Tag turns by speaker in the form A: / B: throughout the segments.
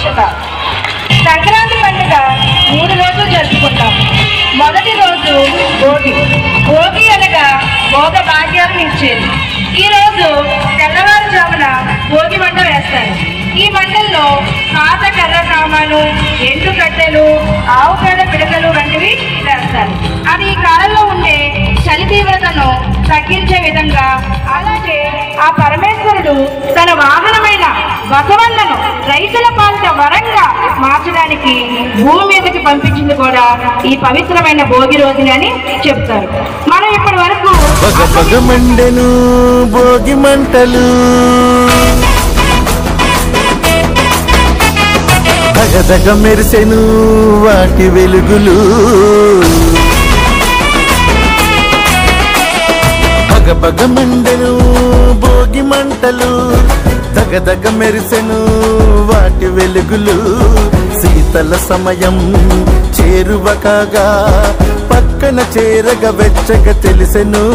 A: విశేషత. సంక్రాంతి పండుగ 3 రోజులు జరుపుకుంటాం. మొదటి రోజు భోగి. భోగి అనగా భోగ భాగ్యాలను ఇచ్చేది. ఈ రోజు తెల్లవారుజామున భోగి మంట వేస్తారు. ఈ మంటల్లో పాత కర్ర సామాను, ఎండు కట్టెలు, ఆవు పేడ పిడకలు వంటివి వేస్తారు. అది ఈ కాలంలో ఉండే చలి తీవ్రతను తగ్గించే విధంగా, అలాగే ఆ పరమేశ్వరుడు తన వాహనమైన బసవన్నను రైతుల పాలిట వరంగా మార్చడానికి భూమి మీదకి పంపించింది కూడా ఈ పవిత్రమైన భోగి రోజునని చెప్తారు. మనం ఇప్పటి వరకు
B: భోగి మంటలు దగదగ మెరిసెను వాటి వెలుగులు, బగబగ మండెను భోగి మంటలు, దగదగ మెరిసెను వాటి వెలుగులు. శీతల సమయం చేరువ కాగా పక్కన చేరగ వెచ్చగా తెలిసెను.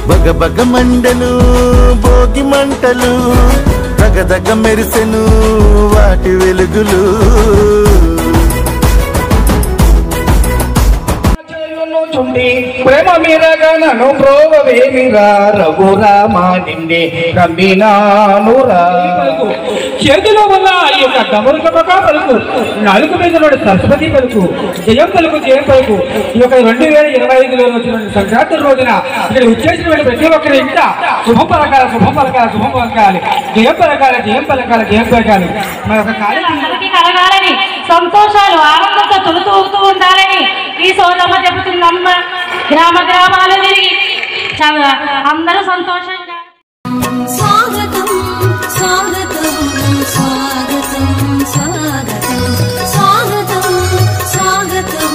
B: బగబగ మండెను భోగి మంటలు, దగదగ మెరిసెను వాటి వెలుగులు.
C: ప్రేమ మీరగా నన్ను ప్రోగవేమిరా రఘురామా నిన్నే నమ్మినానురా. చేతిలో ఉన్న ఈ యొక్క గమరుకమక పలుకు, నాలుగు మీద సరస్వతి పలుకు, జయం పలుకు, జయం పలుకు. ఈ యొక్క 2025లో వచ్చిన సంక్రాంతి రోజున ఇక్కడ వచ్చేసిన ప్రతి ఒక్కరి ఇంట శుభం పలకాలి, శుభం పలకాలి, శుభం పలకాలి, జయం పలకాలి, జయం పలకాలి, జయం పలకాలి. మన యొక్క
D: అందరికీ కలగాలని, సంతోషాలు ఆనందంతో తొలుతూ ఉండాలని ఈ సోదమ్మ చెబుతుందమ్మ. గ్రామ గ్రామాలు తిరిగి అందరూ సంతోషంగా
E: స్వాగతం స్వాగతం స్వాగతం స్వాగతం స్వాగతం స్వాగతం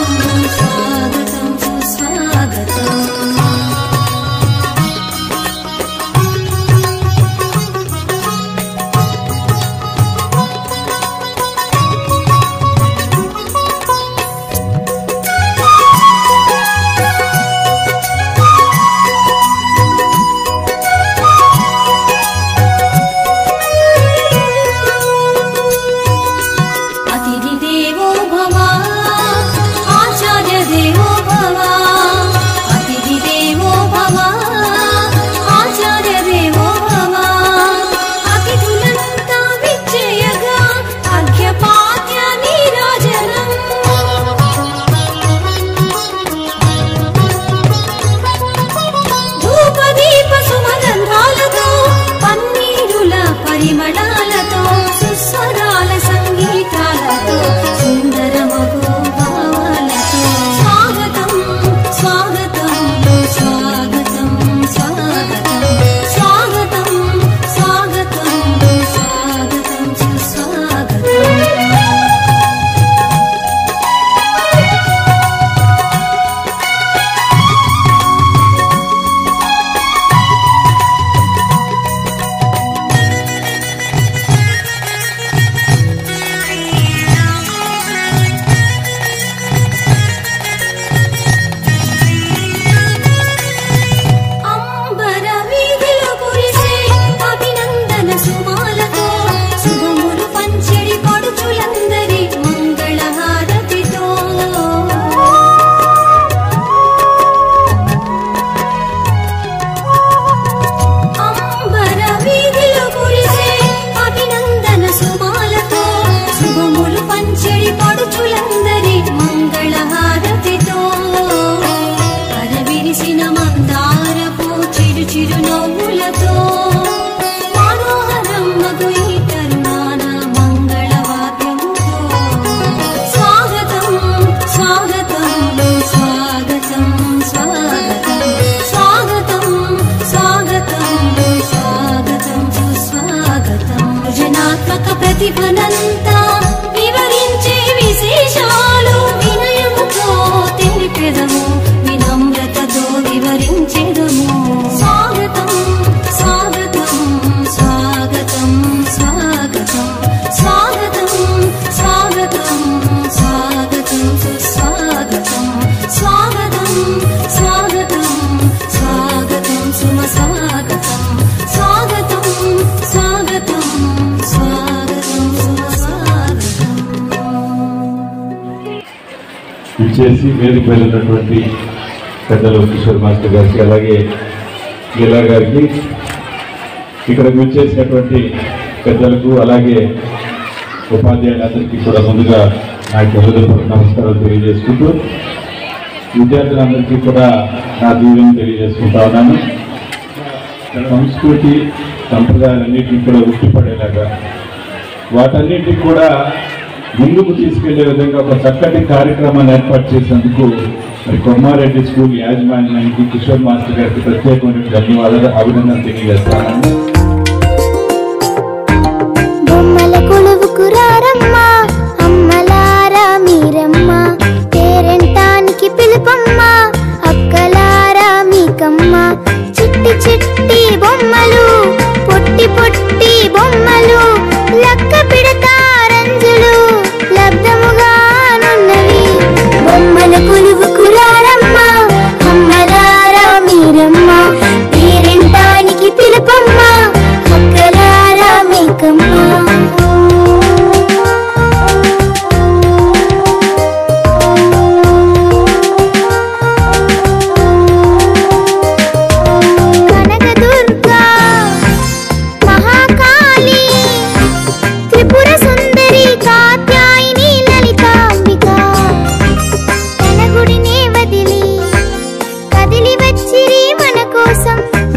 E: స్వాగతం స్వాగతం. ప్రతిభనంతా వివరించే విశేషాలు వినయముతో తెలిపెదము, వినమ్రతతో వివరించెదము. స్వాగతం స్వాగతం స్వాగతం స్వాగతం స్వాగతం స్వాగతం స్వాగతం సుస్వాగతం స్వాగతం స్వాగతం స్వాగతం సుమ స్వాగతం స్వాగతం స్వాగతం స్వాగతం సుమ స్వాగతం.
F: విచ్చేసి వేదిక మీద ఉన్నటువంటి పెద్దలు కిషోర్ మాస్టర్ గారికి అలాగే లీలా గారికి ఇక్కడికి విచ్చేసినటువంటి పెద్దలకు అలాగే ఉపాధ్యాయులందరికీ కూడా ముందుగా నాకు హృదయపూర్వక నమస్కారాలు తెలియజేసుకుంటూ విద్యార్థులందరికీ కూడా నా దీవెని తెలియజేసుకుంటా ఉన్నాను. సంస్కృతి సంప్రదాయాలన్నింటినీ కూడా ఉట్టిపడేలాగా వాటన్నింటినీ కూడా ముందుకు తీసుకెళ్లే విధంగా ఒక చక్కటి కార్యక్రమాన్ని ఏర్పాటు చేసినందుకు మరి కొమ్మారెడ్డి స్కూల్ యాజమాన్యానికి కిషోర్ మాస్టర్ గారికి ప్రత్యేకమైన ధన్యవాదాలు అభినందన తెలియజేస్తాను.
G: చిట్టి చిట్టి బొమ్మలు పొట్టి పొట్టి బొమ్మలు లక్క పిడతారంజులు లబ్ధముగా నున్నవి బొమ్మల కొలువుకు రారమ్మ అమ్మలారా మీరమ్మ పేరెంటానికి పిలుపమ్మ అక్కలారా మీకమ్మ.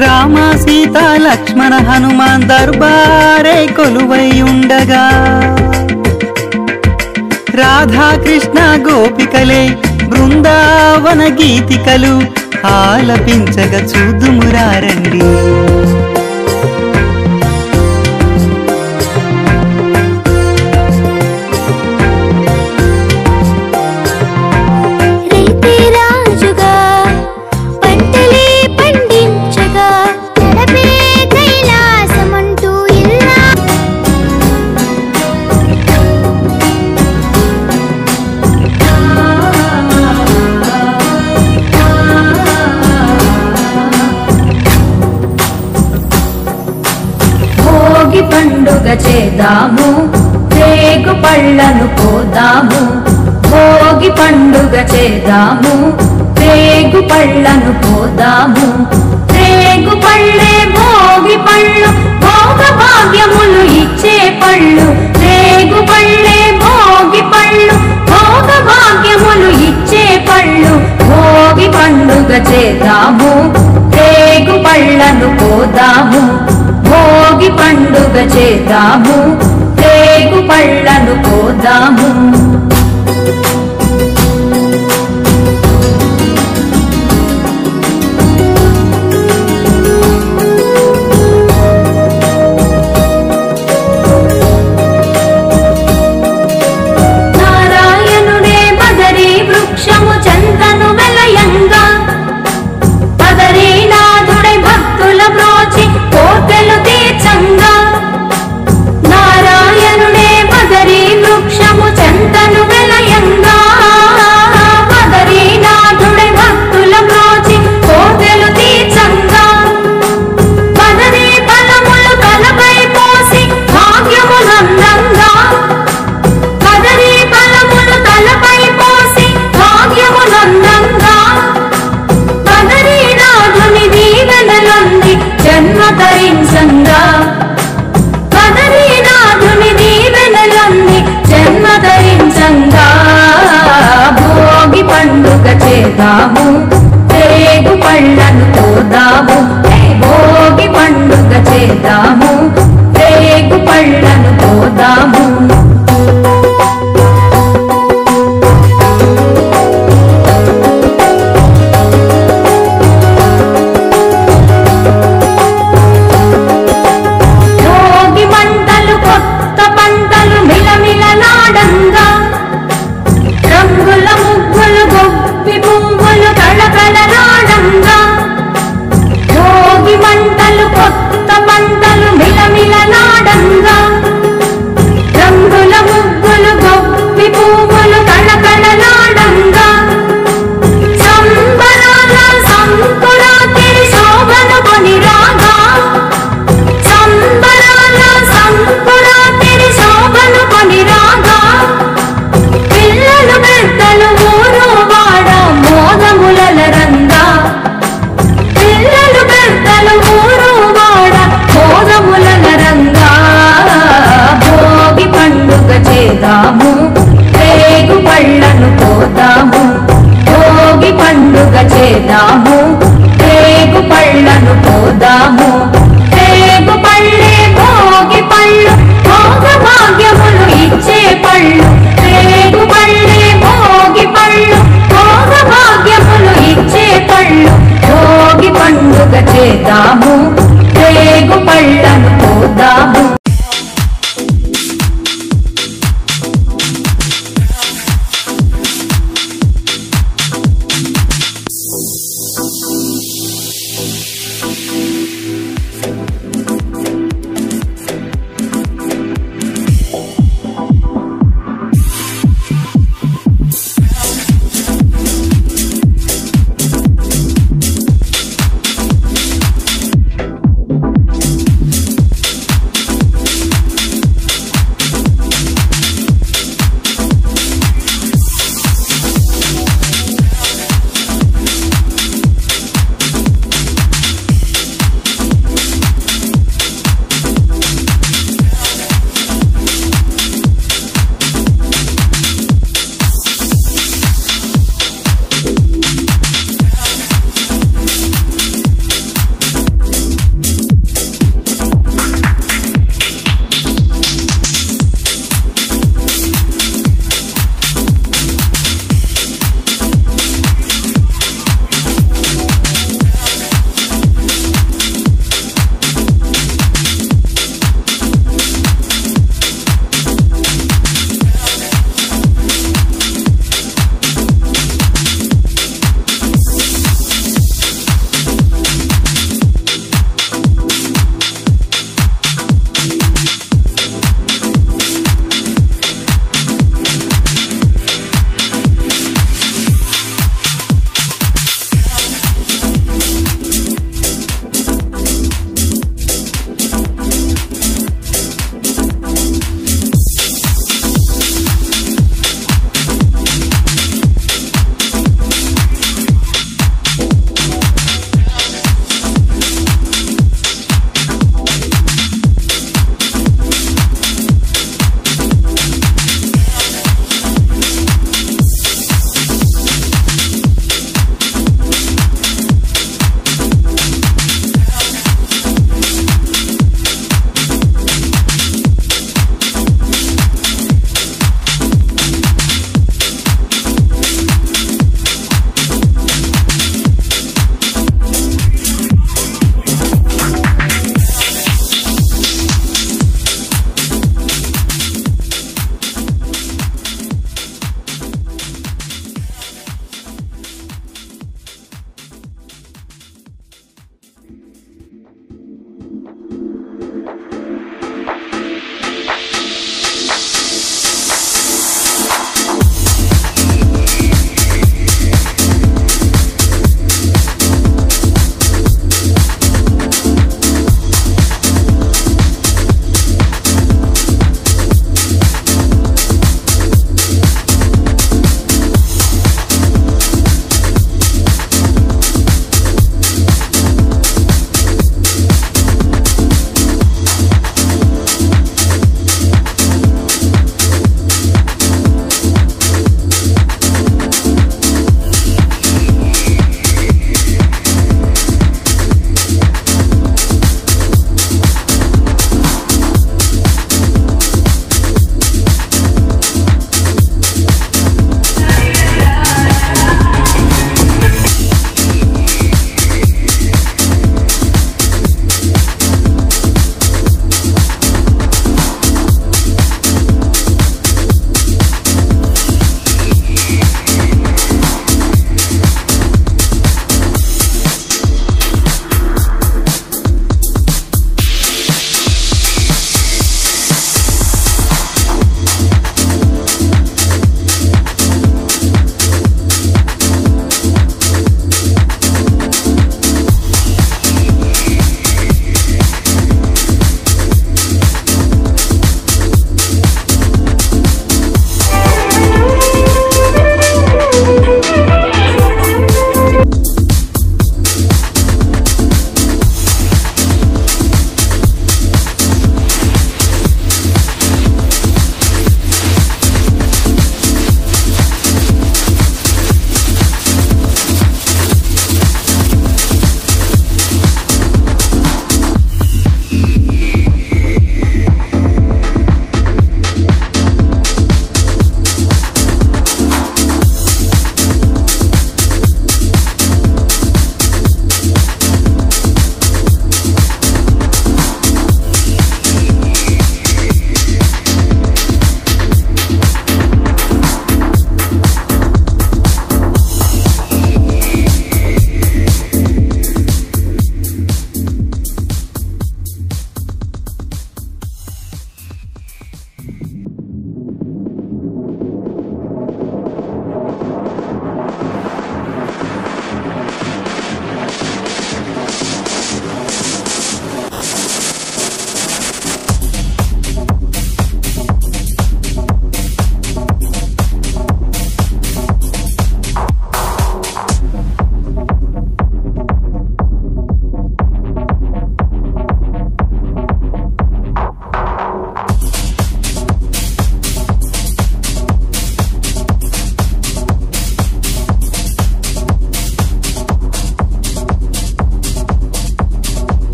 H: రామ సీత లక్ష్మణ హనుమాన్ దర్బారే కొలువై ఉండగా రాధాకృష్ణ గోపికలే బృందావన గీతికలు ఆలపించగా చూదుమురారండి.
I: పండుగ చేద్దాము రేగు పళ్ళను పోదాము భోగి పండుగ చేద్దాము రేగు పళ్ళను పోదాము రేగు పళ్ళే భోగి పళ్ళు భోగ భాగ్యములు ఇచ్చే పళ్ళు రేగు పళ్ళే భోగి పళ్ళు భోగ భాగ్యములు ఇచ్చే పళ్ళు భోగి పండుగ చేద్దాము రేగు పళ్ళను పోదాము భోగి పండుగ చేద్దాము రేగు పళ్ళను పోదాము. నారాయణుడే బదరీ వృక్షము చెంతను వెలయంగా బదరీనాథుడై భక్తుల బ్రోచి కోటెలు తీర్చంగా నారాయణుడే బదరీ వృక్షము చెంతను వెలయంగా బదరీనాథుడై భక్తుల బ్రోచి కోటెలు తీర్చంగా బదరీ ఫలములు తలపై పోసి భాగ్యమునందంగా బదరీ ఫలములు తలపై పోసి భాగ్యమునందంగా బదరీనాథుని దీవెనలొంది జన్మ ధరించంగా బదరీనాథుని దీవెనలొంది జన్మ ధరించంగా భోగి పండుగ చేద్దాము రేగు పళ్ళను పోదాము భోగి పండుగ చేద్దాము రేగు పళ్ళను పోదాము. భోగి మంటలు కొత్త పంటలు మిలమిలలాడంగా రంగుల ముగ్గులు గొప్పి పువ్వులు కళకళలాడంగా భోగి మంటలు కొత్త పంటలు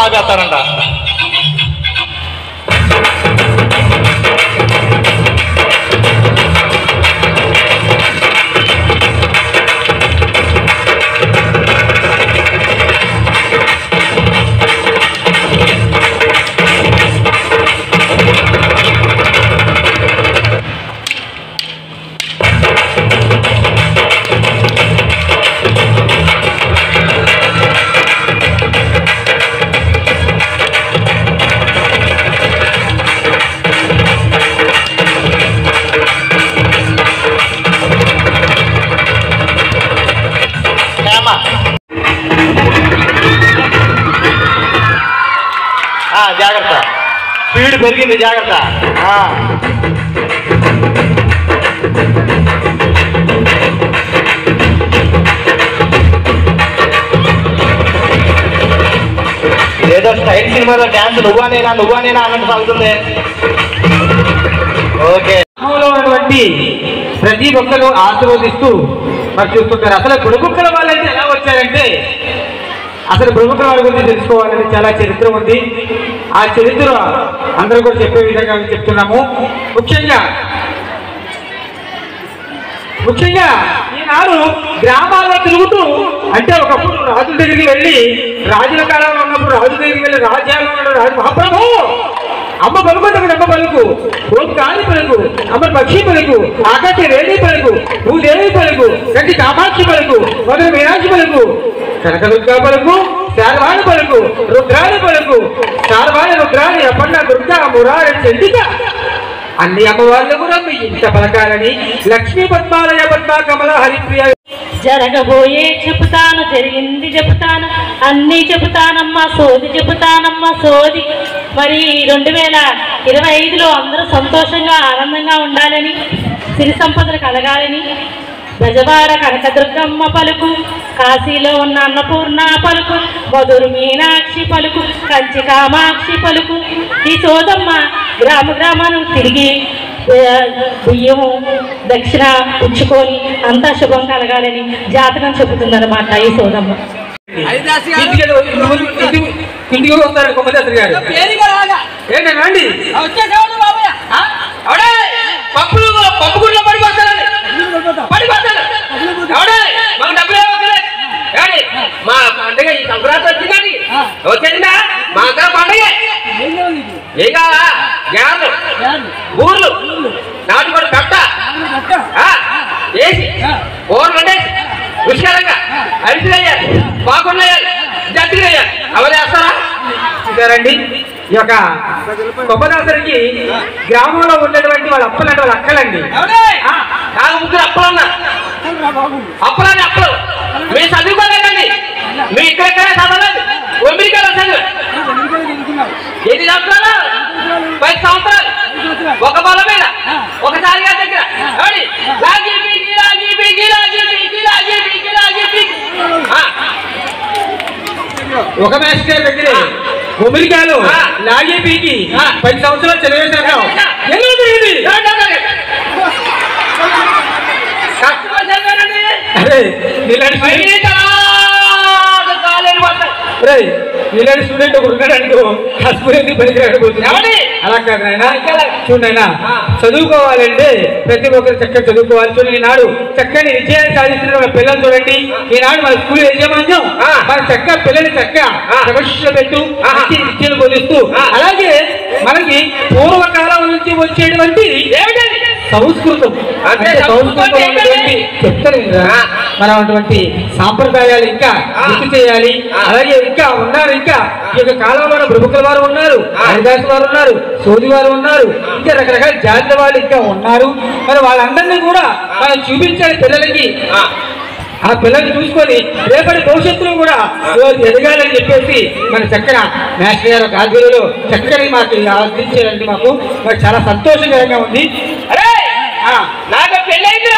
J: ఆపేస్తారంట. జాగ్రత్త, స్పీడ్ పెరిగింది, జాగ్రత్త. ఏదో స్టైల్ సినిమాలో డ్యాన్స్ నువ్వా నేనా అన్నట్టు సాగుతుంది. ఓకే,
C: ఉన్నటువంటి ప్రతి ఒక్కరు ఆశీర్వదిస్తూ మరి చూస్తుంటారు. అసలు బుడబుక్కల వాళ్ళైతే ఎలా వచ్చారంటే, అసలు బుడబుక్కల వాళ్ళ గురించి తెలుసుకోవాలని చాలా చరిత్ర ఉంది. ఆ చరిత్ర అందరూ కూడా చెప్పే విధంగా చెప్తున్నాము. ముఖ్యంగా ఈనాడు గ్రామాల్లో తిరుగుతూ, అంటే ఒకప్పుడు రాజుల దగ్గరికి వెళ్ళి, రాజుల కాలంలో ఉన్నప్పుడు రాజుల దగ్గరికి వెళ్ళి రాజ్యాల్లో ఉన్న రాజు మహాప్రభు అమ్మ పలుకు అమ్మ పలుకు, ఓం కాళి పలుకు, అమ్మ పక్షి పలుకు, ఆకాశ రేణి పలుకు, భూదేవి పలుకు, కంటి కామాక్షి పలుకు, మొదటి మీనాక్షి పలుకు, కనకదుర్గా పలుకు, శారవాణి పలుకు, రుద్రాణి పలుకు, శారవాణి రుద్రాణి అపర్ణ దుర్గా మురారి చండిక, అన్ని అమ్మవార్లు కూడా మీ ఇంత పలకాలని లక్ష్మీ పద్మాలయ పద్మ కమల హరిప్రియ.
D: జరగబోయే చెబుతాను, జరిగింది చెబుతాను, అన్నీ చెబుతానమ్మా, సోది చెబుతానమ్మా సోది. మరి 2025లో అందరూ సంతోషంగా ఆనందంగా ఉండాలని, సిరి సంపదలు కలగాలని బెజవాడ కనకదుర్గమ్మ పలుకు, కాశీలో ఉన్న అన్నపూర్ణ పలుకు, మధురు మీనాక్షి పలుకు, కంచి కామాక్షి పలుకు. ఈ సోదమ్మ గ్రామాలను తిరిగి బియ్యము దక్షిణ పుచ్చుకొని అంతా శుభం కలగాలని జాతకం చెబుతుందన్నమాట ఈ సోదమ్మ.
C: ఇంటికి వస్తారు కొమ్మదాసరి గారు. ఏంటండి పప్పు గుడ్లో పడిపోతారు, మాకు డబ్బులు మా పండుగ ఈ సంక్రాంతి వచ్చిందండి, వచ్చిందా మా అందరం పండుగ. ఏం కావాలా? గ్యాన్లు, ఊర్లు, నాటుకోడు కట్ట వేసి ఓర్లు వండేసి పుష్కరంగా అరిసి వేయాలి, బాగుండు వేయాలి, జట్టులు వేయాలి. అవరు వేస్తారా? చూసారండి, ఈ యొక్క కొబ్బదాసరికి గ్రామంలో ఉండేటువంటి వాళ్ళ అప్పులు అంటే వాళ్ళ అక్కలండి. నాకు ముగ్గురు అప్పులు ఉన్నారు. అప్పులని అప్పులు మీరు చదువుకోలేదండి, మీ ఇక్కడెక్కడే చదవలేదు, అమెరికాలో చదివా. ఎన్ని సంవత్సరాలు? 10 సంవత్సరాలు ఒక బల మీద ఒకసారి దగ్గర ఒక మాస్టర్ దగ్గర అమెరికాలో లాగే పీకి 10 సంవత్సరాలు చదివేశారు. ఇలాంటి స్టూడెంట్ ఒకటి ఉన్నాడు, హస్బెండ్ పనికిరాకపోతుంది. అలా కాదు నాయన, చూడైనా చదువుకోవాలంటే ప్రతి ఒక్కరు చక్కగా చదువుకోవాలి. చూడండి, ఈనాడు చక్కని విజయాన్ని సాధిస్తున్న మన పిల్లలు చూడండి. ఈనాడు మన స్కూల్ యాజమాన్యం మన చక్కగా పిల్లల్ని చక్కగా ప్రదర్శనలో పెట్టు విద్యను బోధిస్తూ, అలాగే మనకి పూర్వకాలం నుంచి వచ్చేటువంటి సంస్కృతం, అంటే సంస్కృతం ఉన్నటువంటి చెప్తారు మనం అటువంటి సాంప్రదాయాలు ఇంకా గుర్తు చేయాలి. అలాగే ఇంకా ఉన్నారు, ఇంకా ఈ యొక్క కాలంలో ప్రముఖుల వారు ఉన్నారు, హరిదాసు వారు ఉన్నారు, సోది వారు ఉన్నారు, ఇంకా రకరకాల జాతుల వాళ్ళు ఇంకా ఉన్నారు. మరి వాళ్ళందరినీ కూడా మనం చూపించాలి పిల్లలకి. ఆ పిల్లల్ని చూసుకొని రేపటి భవిష్యత్తులో కూడా ఎదగాలని చెప్పేసి మన చక్కగా మాస్టర్ గారు ఆధ్వర్యంలో చక్కని మాకు అందించారండి. మాకు చాలా సంతోషకరంగా ఉంది. నాకు పెళ్ళైంది,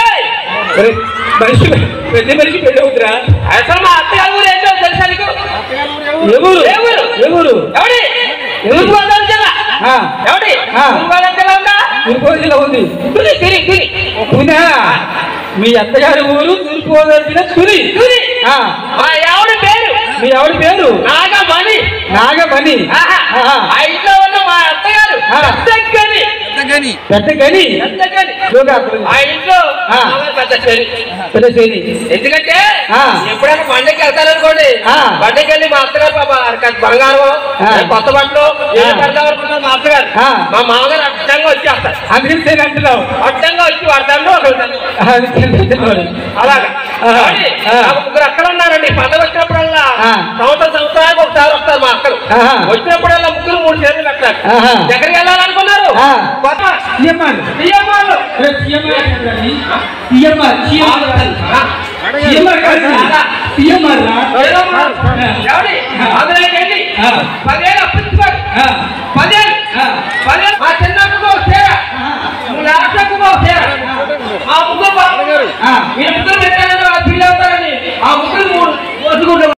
C: మనిషి పెద్ద మనిషి పెళ్ళి అవుతురా. అసలు మా అత్తగారు ఊరు ఏంటో తెలుసా నీకు? ఎవరు ఎవరు ఎవడి తూర్పుగోదావరి జిల్లా ఉంది. పునా మీ అత్తగారి ఊరు తూర్పుగోదావరి జిల్లా తుని. ఎవడి పేరు మీ ఎవరి పేరు?
J: నాగమణి.
C: నాగమణి.
J: ఆ ఇంట్లో ఉన్న మా అత్తగారు
C: పెద్ద గని.
J: ఆ ఇంట్లో
C: పెద్ద శని.
J: ఎందుకంటే ఎప్పుడైనా పండగకి వెళ్తారనుకోండి, పండగకి వెళ్ళి మా అత్తగారు బంగారం కొత్త బట్టలు పెడతాం అనుకుంటారు మా అత్తగారు. మా మామగారు అడ్డంగా వచ్చేస్తారు.
C: అందుకని అంటున్నావు
J: అడ్డంగా వచ్చి వాడతాను అలాగా. ముగ్గురు అక్కడ ఉన్నారండి. పండుగ వచ్చినప్పుడల్లా సంవత్సరానికి ఒకసారి వస్తారు మా అక్కలు. వచ్చినప్పుడల్లా ముగ్గురు 3 చీరలు కట్టారు. ఎక్కడికి వెళ్ళాలనుకున్నారు? అందులోకెళ్ళి 10 ఏళ్ళు అప్పించుకోరు. 10 ఏళ్ళు మా చిన్నకు చీర, లాస్టకు చీర. ఆ ముగ్గురు మీరు ముగ్గురు పెట్టాలని ఫీల్ అవుతారని ఆ ముగ్గురు 3 వదుకుంటారు.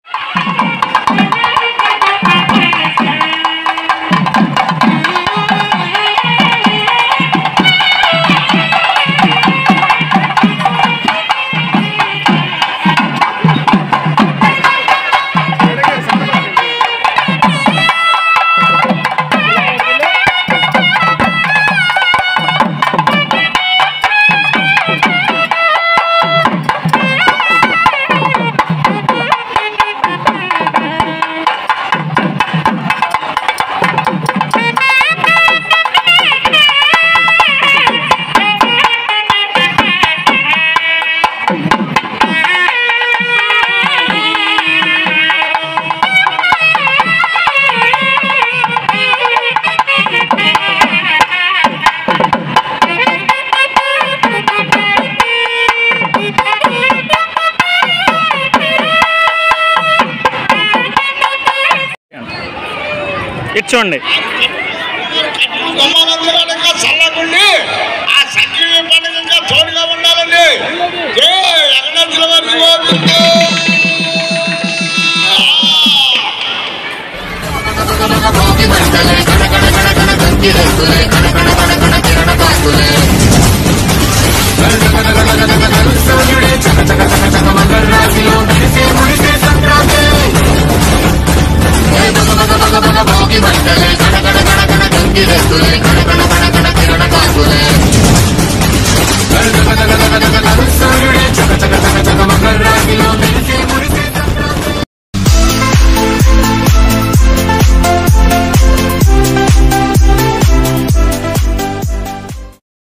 K: చూడండి.